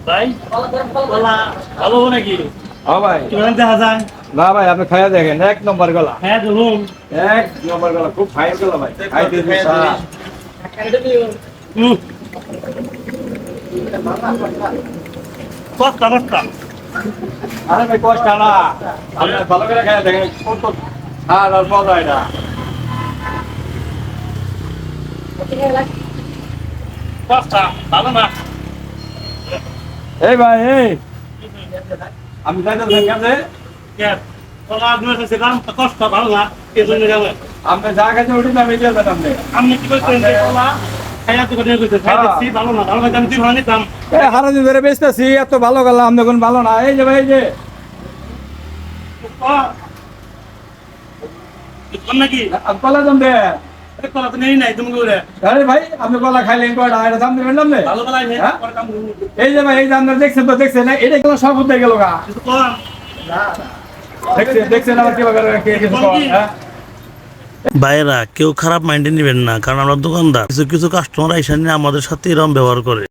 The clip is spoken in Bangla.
ভাই কলা ভালো নাকি? হ্যাঁ ভাই। কেমন দেখা যায়? না ভাই আপনি খাইয়া দেখেন, এক নম্বর গলা। হ্যাঁ ধরুন এক নম্বর গলা, খুব ফাইন গলা ভাই। খাইতে দিছা। কষ্টা কষ্টা আরে ভাই কষ্ট না, আপনি ভালো করে খাইয়া দেখেন কত স্বাদ আর মজা এটা। কষ্টা ভালো না। এই ভাই এই, আমি যাইতেছেন কাছে। কলা আপনি সেলাম কষ্ট ভালো না কে জন্য যাবে? আপনি যা খাইতে উঠি আমি দিয়ে দেন আপনি। আপনি কি করছেন যে কলা খাইয়া তো করে কইতে খাইতেছি ভালো না ভালো খাইতে আমি তুই ভালো নিতাম। এই হারাদিন ধরে বেচতেছি, এত ভালো গলা আপনি কোন ভালো না। এই যে ভাই এই যে নাকি কলা দাম দে। কলা তো নেই নাই তুমি করে আরে ভাই আপনি কলা খাইলেন কয়টা, এটা দাম দেবেন না? ভালো কলা নেই হ্যাঁ? পরে কাম করুন। এই যে ভাই এই যে আপনারা দেখছেন তো, দেখছেন না, এটা গেল সব উঠে গেল গা। কিন্তু কলা দেখছেন দেখছেন আবার কিভাবে কিছু কর, হ্যাঁ? ভাইয়েরা কেউ খারাপ মাইন্ডে নেবেন না, কারণ আমরা দোকানদার। কিছু কিছু কাস্টমার এসে নিয়ে আমাদের সাথে এরকম ব্যবহার করে।